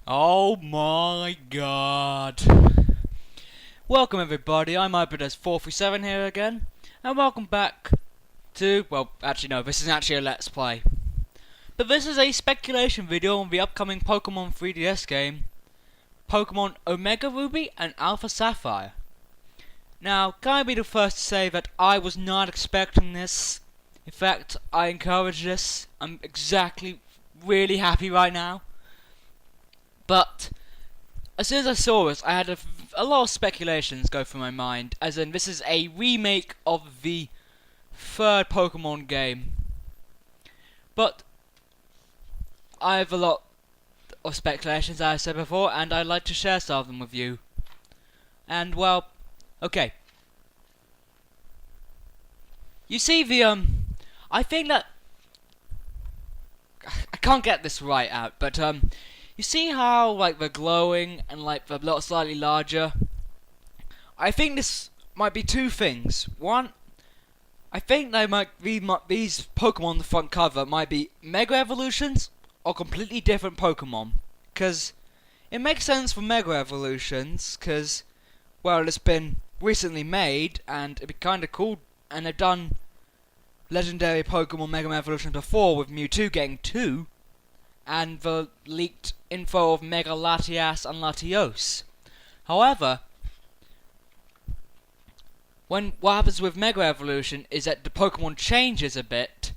Oh my god. Welcome everybody, I'm Ibedes437 here again, and welcome back to, well, actually no, this isn't actually a Let's Play. But this is a speculation video on the upcoming Pokemon 3DS game, Pokemon Omega Ruby and Alpha Sapphire. Now, can I be the first to say that I was not expecting this? In fact, I encourage this. I'm really happy right now. But as soon as I saw this, I had a lot of speculations go through my mind, as in this is a remake of the third Pokemon game. But I have a lot of speculations, as I said before, and I'd like to share some of them with you. And well, okay. You see I think that I can't get this right out, but you see how like they're glowing and like they're a lot slightly larger? I think this might be two things. One, I think they these Pokemon on the front cover might be Mega Evolutions or completely different Pokemon. Because it makes sense for Mega Evolutions, because, well, it's been recently made and it'd be kind of cool, and they've done legendary Pokemon Mega Evolutions before with Mewtwo getting 2. And the leaked info of Mega Latias and Latios. However, what happens with Mega Evolution is that the Pokemon changes a bit.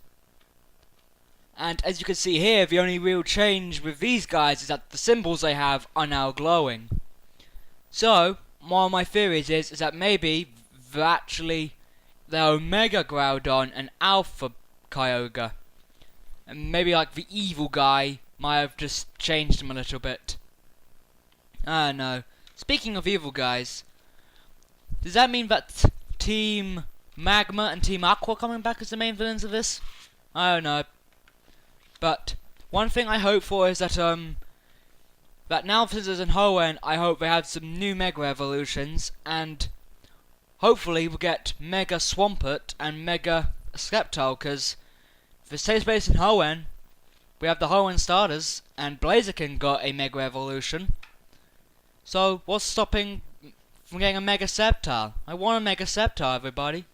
And as you can see here, the only real change with these guys is that the symbols they have are now glowing. So, one of my theories is that maybe they're Omega Groudon and Alpha Kyogre. And maybe like the evil guy might have just changed him a little bit. I don't know. Speaking of evil guys, does that mean that Team Magma and Team Aqua are coming back as the main villains of this? I don't know. But one thing I hope for is that that now since there's an Hoenn, I hope they have some new Mega Evolutions, and hopefully we'll get Mega Swampert and Mega Sceptile, because if it takes place in Hoenn, we have the Hoenn starters, and Blaziken got a Mega Evolution. So, what's stopping from getting a Mega Sceptile? I want a Mega Sceptile, everybody.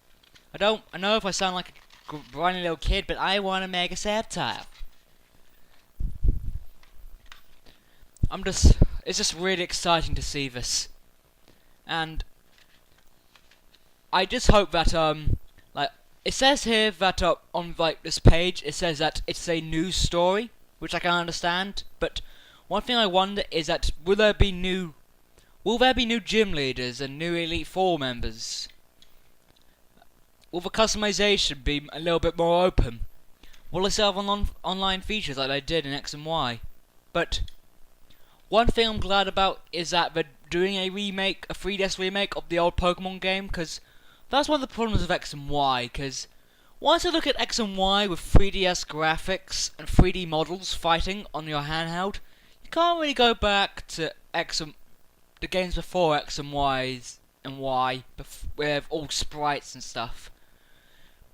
I know if I sound like a whiny little kid, but I want a Mega Sceptile. It's just really exciting to see this. And I just hope that, it says here that on like this page, it says that it's a news story, which I can understand. But one thing I wonder is that will there be new gym leaders and new Elite Four members? Will the customization be a little bit more open? Will they still have online features like they did in X and Y? But one thing I'm glad about is that they're doing a 3DS remake of the old Pokemon game, because that's one of the problems with X and Y, because once you look at X and Y with 3DS graphics and 3D models fighting on your handheld, you can't really go back to the games before X and Y with all sprites and stuff.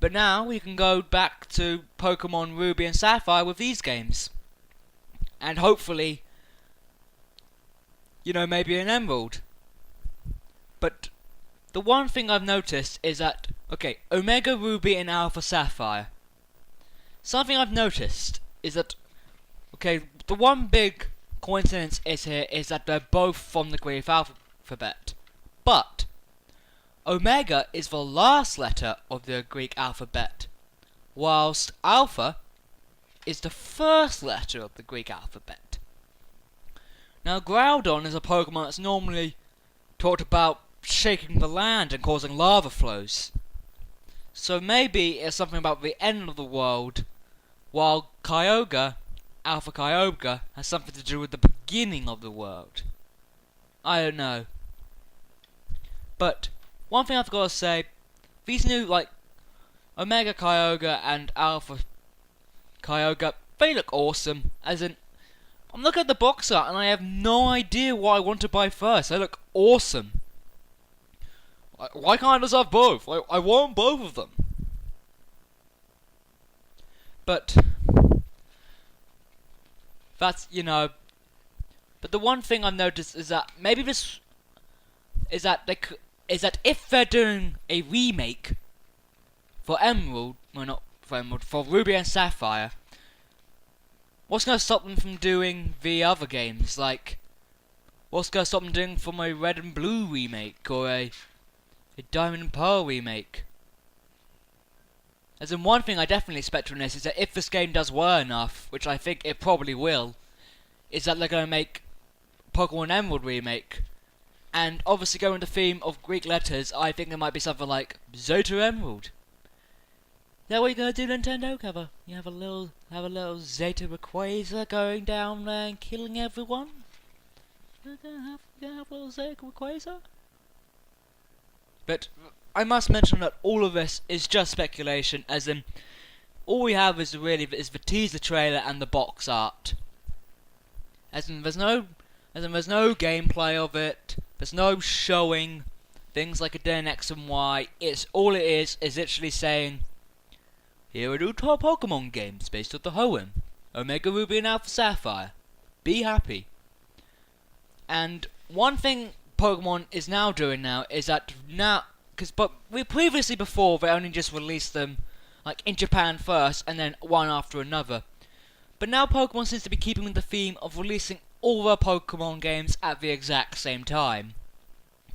But now we can go back to Pokemon Ruby and Sapphire with these games. And hopefully, maybe an Emerald. But the one thing I've noticed is that, okay, Omega Ruby and Alpha Sapphire. Something I've noticed is that, okay, the one big coincidence is that they're both from the Greek alphabet. But Omega is the last letter of the Greek alphabet, whilst Alpha is the first letter of the Greek alphabet. Now, Groudon is a Pokemon that's normally talked about shaking the land and causing lava flows. So maybe it's something about the end of the world, while Kyogre, Alpha Kyogre, has something to do with the beginning of the world. I don't know. But one thing I've got to say, these new Omega Kyogre and Alpha Kyogre, they look awesome. As in, I'm looking at the box art and I have no idea what I want to buy first. They look awesome. Why can't I just have both? I want both of them. But that's, But the one thing I've noticed is that maybe this is that is that if they're doing a remake for Emerald, well not for Emerald, for Ruby and Sapphire, what's going to stop them from doing the other games? Like, what's going to stop them doing from a Red and Blue remake or a Diamond and Pearl remake? As in, one thing I definitely expect from this is that if this game does well enough, which I think it probably will, is that they're going to make Pokemon Emerald remake. And obviously going with the theme of Greek letters, I think it might be something like Zeta Emerald. Is that what you're gonna do, Nintendo? You have a little Zeta Rayquaza going down there and killing everyone? You're gonna have a little Zeta Rayquaza? But I must mention that all of this is just speculation, as in all we have is the teaser trailer and the box art. As in there's no gameplay of it. There's no showing things like a day in X and Y. It's all it is literally saying, here are new top Pokemon games based on the Hoenn, Omega Ruby and Alpha Sapphire. Be happy. And one thing Pokemon is now doing is that but we previously before they only just released them like in Japan first and then one after another. But now Pokemon seems to be keeping with the theme of releasing all their Pokemon games at the exact same time.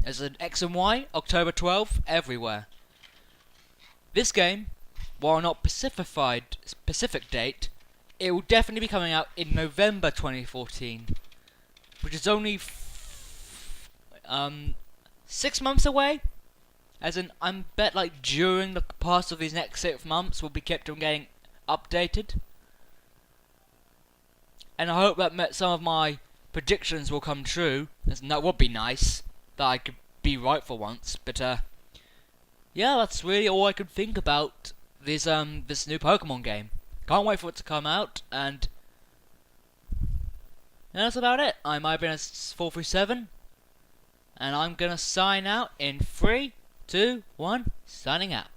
As an X and Y, October 12th, everywhere. This game, while not specific date, it will definitely be coming out in November 2014, which is only 6 months away. As in, I bet like during the past of these next 6 months, we'll be kept on getting updated. And I hope that some of my predictions will come true. And that would be nice, that I could be right for once. But yeah, that's really all I could think about this new Pokemon game. Can't wait for it to come out, and that's about it. I'm iBeen437, and I'm gonna sign out in 3, 2, 1, signing out.